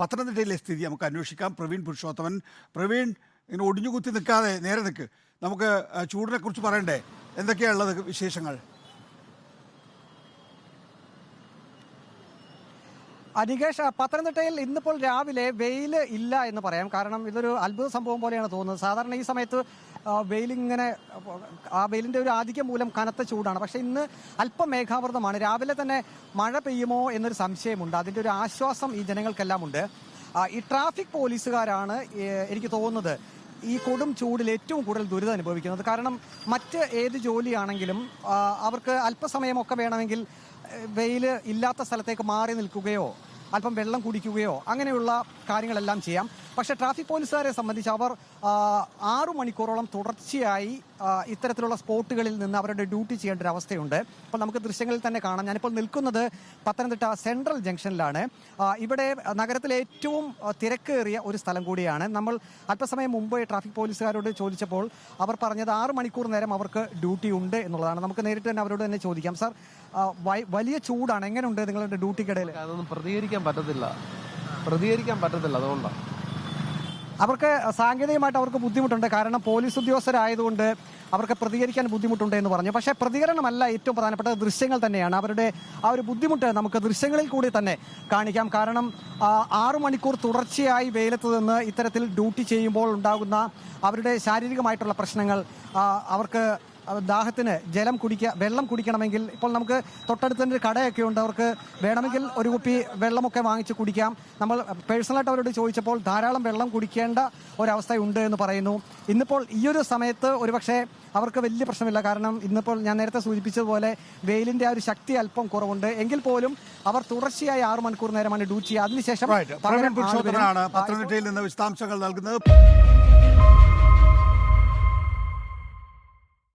പത്തനംതിട്ടയിലെ സ്ഥിതി നമുക്ക് അന്വേഷിക്കാം. പ്രവീൺ പുരുഷോത്തമൻ. പ്രവീൺ, ഇങ്ങനെ ഒടിഞ്ഞുകുത്തി നിൽക്കാതെ നേരെ നിൽക്ക്. നമുക്ക് ചൂടിനെ കുറിച്ച് പറയണ്ടേ? എന്തൊക്കെയാണുള്ളത് വിശേഷങ്ങൾ? അനികേഷ്, പത്തനംതിട്ടയിൽ ഇന്നിപ്പോൾ രാവിലെ വെയിൽ ഇല്ല എന്ന് പറയാം. കാരണം ഇതൊരു അത്ഭുത സംഭവം പോലെയാണ് തോന്നുന്നത്. സാധാരണ ഈ സമയത്ത് വെയിലിങ്ങനെ ആ വെയിലിൻ്റെ ഒരു ആധിക്യം മൂലം കനത്ത ചൂടാണ്. പക്ഷേ ഇന്ന് അല്പം മേഘാവൃതമാണ്. രാവിലെ തന്നെ മഴ പെയ്യുമോ എന്നൊരു സംശയമുണ്ട്. അതിൻ്റെ ഒരു ആശ്വാസം ഈ ജനങ്ങൾക്കെല്ലാം ഉണ്ട്. ഈ ട്രാഫിക് പോലീസുകാരാണ് എനിക്ക് തോന്നുന്നത് ഈ കൊടും ചൂടിൽ ഏറ്റവും കൂടുതൽ ദുരിതം അനുഭവിക്കുന്നത്. കാരണം മറ്റ് ഏത് ജോലിയാണെങ്കിലും അവർക്ക് അല്പസമയമൊക്കെ വേണമെങ്കിൽ വെയിൽ ഇല്ലാത്ത സ്ഥലത്തേക്ക് മാറി നിൽക്കുകയോ അല്പം വെള്ളം കുടിക്കുകയോ അങ്ങനെയുള്ള കാര്യങ്ങളെല്ലാം ചെയ്യാം. പക്ഷേ ട്രാഫിക് പോലീസുകാരെ സംബന്ധിച്ച് അവർ 6 മണിക്കൂറോളം തുടർച്ചയായി ഇത്തരത്തിലുള്ള സ്പോട്ടുകളിൽ നിന്ന് അവരുടെ ഡ്യൂട്ടി ചെയ്യേണ്ട ഒരു അവസ്ഥയുണ്ട്. അപ്പോൾ നമുക്ക് ദൃശ്യങ്ങളിൽ തന്നെ കാണാം. ഞാനിപ്പോൾ നിൽക്കുന്നത് പത്തനംതിട്ട സെൻട്രൽ ജംഗ്ഷനിലാണ്. ഇവിടെ നഗരത്തിലെ ഏറ്റവും തിരക്കേറിയ ഒരു സ്ഥലം കൂടിയാണ്. നമ്മൾ അല്പസമയം മുമ്പ് ട്രാഫിക് പോലീസുകാരോട് ചോദിച്ചപ്പോൾ അവർ പറഞ്ഞത് 6 മണിക്കൂർ നേരം അവർക്ക് ഡ്യൂട്ടി ഉണ്ട് എന്നുള്ളതാണ്. നമുക്ക് നേരിട്ട് തന്നെ അവരോട് തന്നെ ചോദിക്കാം. സാർ, വലിയ ചൂടാണ്, എങ്ങനെയുണ്ട് നിങ്ങളുടെ ഡ്യൂട്ടിക്കിടയിൽ? അതൊന്നും പ്രതികരിക്കാൻ പറ്റത്തില്ല. അതുകൊണ്ടാണ് അവർക്ക് സാങ്കേതികമായിട്ട് അവർക്ക് ബുദ്ധിമുട്ടുണ്ട്. കാരണം പോലീസ് ഉദ്യോഗസ്ഥരായതുകൊണ്ട് അവർക്ക് പ്രതികരിക്കാൻ ബുദ്ധിമുട്ടുണ്ട് എന്ന് പറഞ്ഞു. പക്ഷേ പ്രതികരണമല്ല ഏറ്റവും പ്രധാനപ്പെട്ട ദൃശ്യങ്ങൾ തന്നെയാണ്. അവരുടെ ആ ഒരു ബുദ്ധിമുട്ട് നമുക്ക് ദൃശ്യങ്ങളിൽ കൂടി തന്നെ കാണിക്കാം. കാരണം 6 മണിക്കൂർ തുടർച്ചയായി വെയിലത്ത് നിന്ന് ഇത്തരത്തിൽ ഡ്യൂട്ടി ചെയ്യുമ്പോൾ ഉണ്ടാകുന്ന അവരുടെ ശാരീരികമായിട്ടുള്ള പ്രശ്നങ്ങൾ, അവർക്ക് ദാഹത്തിന് വെള്ളം കുടിക്കണമെങ്കിൽ ഇപ്പോൾ നമുക്ക് തൊട്ടടുത്ത് തന്നെ ഒരു കടയൊക്കെ ഉണ്ട്. അവർക്ക് വേണമെങ്കിൽ ഒരു കുപ്പി വെള്ളമൊക്കെ വാങ്ങിച്ച് കുടിക്കാം. നമ്മൾ പേഴ്സണലായിട്ട് അവരോട് ചോദിച്ചപ്പോൾ ധാരാളം വെള്ളം കുടിക്കേണ്ട ഒരവസ്ഥയുണ്ട് എന്ന് പറയുന്നു. ഇന്നിപ്പോൾ ഈ ഒരു സമയത്ത് ഒരുപക്ഷെ അവർക്ക് വലിയ പ്രശ്നമില്ല. കാരണം ഇന്നിപ്പോൾ ഞാൻ നേരത്തെ സൂചിപ്പിച്ചതുപോലെ വെയിലിന്റെ ആ ഒരു ശക്തി അല്പം കുറവുണ്ട്. എങ്കിൽ പോലും അവർ തുടർച്ചയായി 6 മണിക്കൂർ നേരമാണ് ഡ്യൂട്ടി. അതിനുശേഷം പത്തനംതിട്ടയിൽ നിന്ന് വിശദാംശങ്ങൾ നൽകുന്നത്.